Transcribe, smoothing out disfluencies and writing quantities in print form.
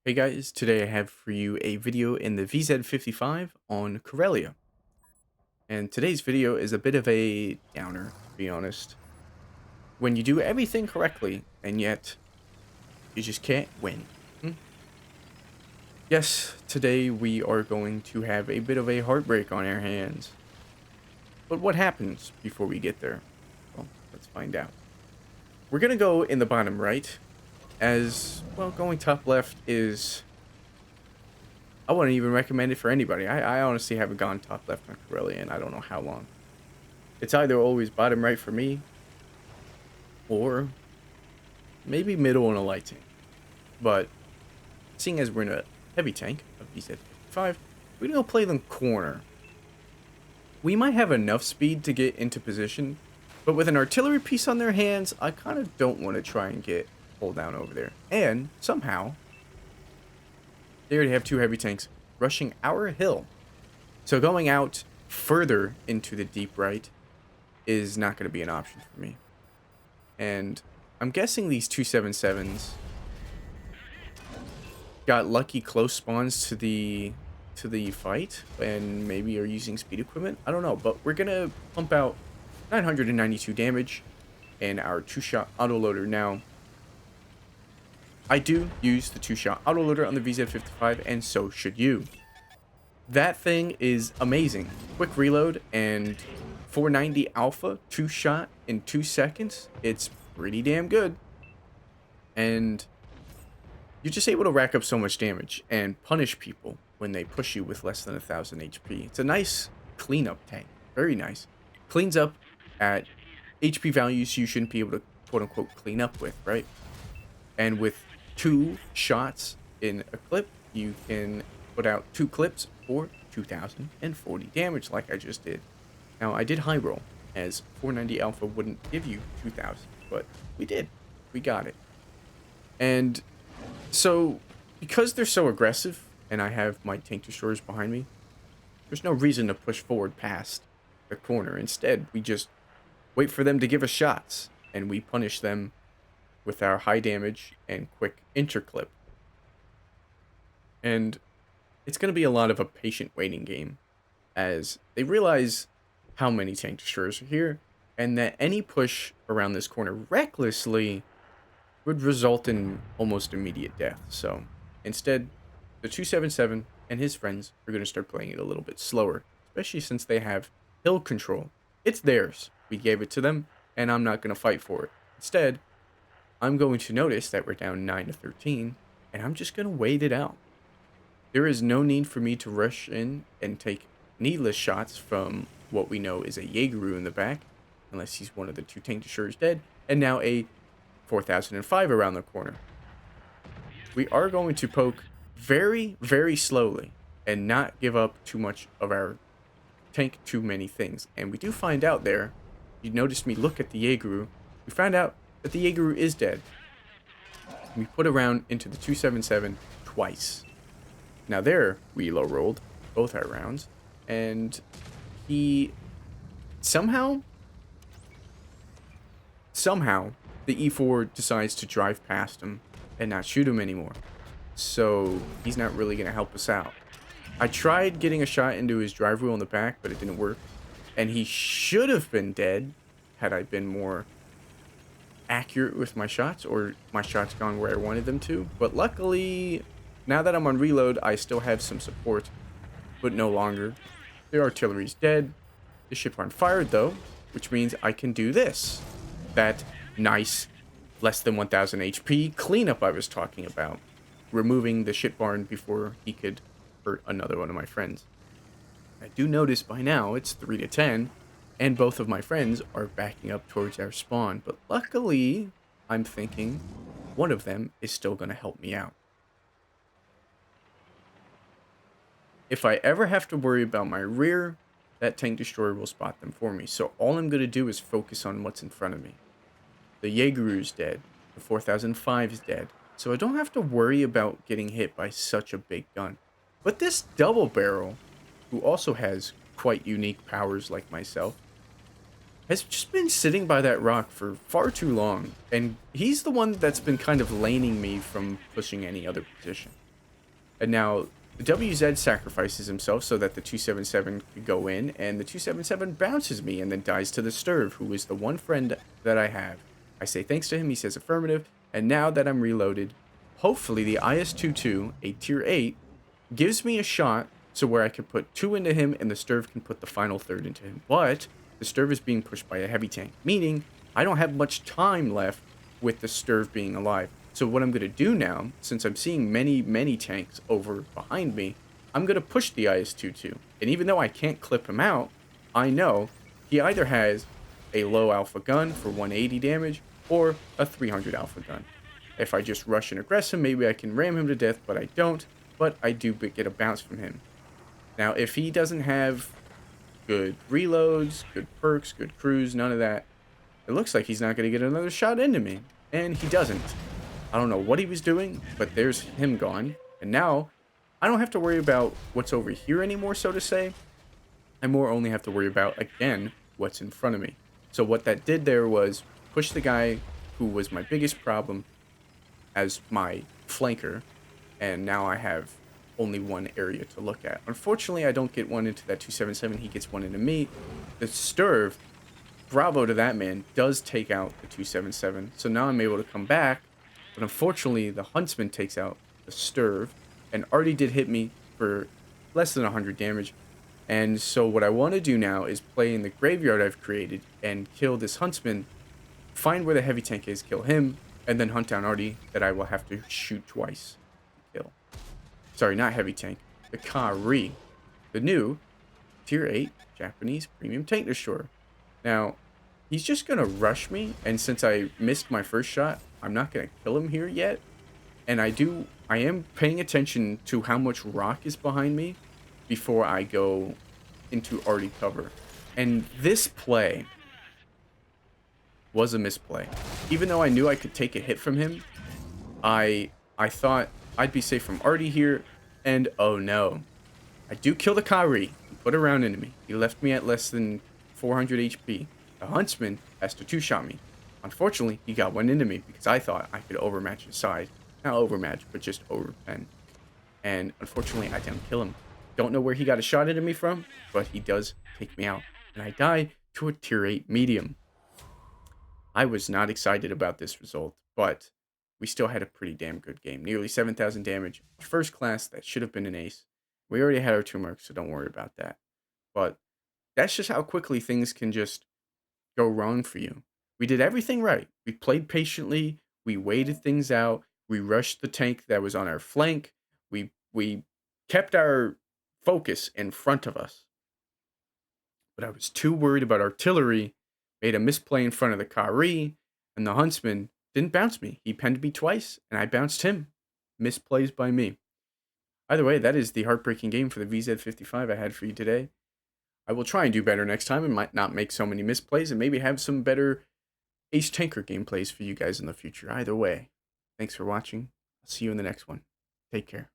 Hey guys, today I have for you a video in the VZ55 on Corellia. And today's video is a bit of a downer, to be honest. When you do everything correctly, and yet you just can't win. Hmm? Yes, today we are going to have a bit of a heartbreak on our hands. But what happens before we get there? Well, let's find out. We're going to go in the bottom right, as, well, going top left is I wouldn't even recommend it for anybody. I honestly haven't gone top left on Corellia in I don't know how long. It's either always bottom right for me, or maybe middle on a light tank. But seeing as we're in a heavy tank of VZ55, we're gonna go play them corner. We might have enough speed to get into position, but with an artillery piece on their hands, I kind of don't want to try and get pulled down over there. And somehow, they already have two heavy tanks rushing our hill. So going out further into the deep right is not going to be an option for me. And I'm guessing these 277s got lucky close spawns to the fight and maybe are using speed equipment. I don't know, but we're going to pump out 992 damage in our two-shot autoloader now. I do use the two-shot autoloader on the VZ55, and so should you. That thing is amazing. Quick reload and 490 alpha, two-shot in 2 seconds. It's pretty damn good. And you're just able to rack up so much damage and punish people when they push you with less than 1,000 HP. It's a nice cleanup tank. Very nice. Cleans up at HP values you shouldn't be able to quote-unquote clean up with, right? And with 2 shots in a clip, you can put out 2 clips for 2,040 damage like I just did. Now, I did high roll, as 490 alpha wouldn't give you 2,000, but we did. We got it. And so, because they're so aggressive, and I have my tank destroyers behind me, there's no reason to push forward past the corner. Instead, we just wait for them to give us shots, and we punish them with our high damage and quick interclip. And it's going to be a lot of a patient waiting game, as they realize how many tank destroyers are here, and that any push around this corner recklessly would result in almost immediate death. So instead, the 277 and his friends are going to start playing it a little bit slower, especially since they have hill control. It's theirs. We gave it to them, and I'm not going to fight for it. Instead, I'm going to notice that we're down 9-13, and I'm just going to wait it out. There is no need for me to rush in and take needless shots from what we know is a Jaegeru in the back, unless he's one of the 2 tank destroyers dead, and now a 4005 around the corner. We are going to poke very, very slowly and not give up too much of our tank too many things. And we do find out there, you noticed me look at the Jaegeru, we found out that the Jaegeru is dead. We put a round into the 277 twice. Now there, we low rolled both our rounds, and he somehow, the E4 decides to drive past him and not shoot him anymore. So he's not really going to help us out. I tried getting a shot into his drive wheel in the back, but it didn't work. And he should have been dead had I been more accurate with my shots, or my shots gone where I wanted them to. But luckily, now that I'm on reload, I still have some support, but no longer. The artillery's dead. The ship aren't fired though, which means I can do this. That nice, less than 1,000 HP cleanup I was talking about. Removing the ship barn before he could hurt another one of my friends. I do notice by now it's 3-10, and both of my friends are backing up towards our spawn, but luckily, I'm thinking one of them is still going to help me out. If I ever have to worry about my rear, that tank destroyer will spot them for me, so all I'm going to do is focus on what's in front of me. The Jaegeru's dead, the 4005 is dead, so I don't have to worry about getting hit by such a big gun. But this double barrel, who also has quite unique powers like myself, has just been sitting by that rock for far too long, and he's the one that's been kind of laning me from pushing any other position. And now the WZ sacrifices himself so that the 277 could go in, and the 277 bounces me and then dies to the Sturv, who is the one friend that I have. I say thanks to him, he says affirmative, and now that I'm reloaded, hopefully the IS-22, a tier 8, gives me a shot so where I can put 2 into him and the Sturv can put the final third into him. But the Sturv is being pushed by a heavy tank, meaning I don't have much time left with the Sturv being alive. So what I'm going to do now, since I'm seeing many tanks over behind me, I'm going to push the IS-22. And even though I can't clip him out, I know he either has a low alpha gun for 180 damage or a 300 alpha gun. If I just rush and aggress him, maybe I can ram him to death, but I don't. But I do get a bounce from him. Now, if he doesn't have good reloads, good perks, good crews, none of that, it looks like he's not going to get another shot into me. And he doesn't. I don't know what he was doing, but there's him gone. And now, I don't have to worry about what's over here anymore, so to say. I more only have to worry about, again, what's in front of me. So what that did there was push the guy who was my biggest problem as my flanker. And now I have only one area to look at. Unfortunately, I don't get one into that 277. He gets one into me. The Sturv, bravo to that man, does take out the 277. So now I'm able to come back. But unfortunately, the Huntsman takes out the Sturv. And Artie did hit me for less than 100 damage. And so what I want to do now is play in the graveyard I've created and kill this Huntsman, find where the heavy tank is, kill him, and then hunt down Artie that I will have to shoot twice to kill. Sorry, not heavy tank. The Kari. The new tier 8 Japanese premium tank destroyer. Now, he's just going to rush me, and since I missed my first shot, I'm not going to kill him here yet. And I am paying attention to how much rock is behind me before I go into Artie cover. And this play was a misplay. Even though I knew I could take a hit from him, I thought I'd be safe from Artie here, and oh no. I do kill the Kari. He put a round into me. He left me at less than 400 HP. The Huntsman has to two-shot me. Unfortunately, he got one into me because I thought I could overmatch his size. Not overmatch, but just overpen. And unfortunately, I didn't kill him. Don't know where he got a shot into me from, but he does take me out. And I die to a tier 8 medium. I was not excited about this result, but we still had a pretty damn good game. Nearly 7,000 damage. First class, that should have been an ace. We already had our 2 marks, so don't worry about that. But that's just how quickly things can just go wrong for you. We did everything right. We played patiently. We waited things out. We rushed the tank that was on our flank. We kept our focus in front of us. But I was too worried about artillery, made a misplay in front of the Kari, and the Huntsman didn't bounce me. He penned me twice, and I bounced him. Misplays by me. Either way, that is the heartbreaking game for the VZ55 I had for you today. I will try and do better next time and might not make so many misplays and maybe have some better Ace Tanker gameplays for you guys in the future. Either way, thanks for watching. I'll see you in the next one. Take care.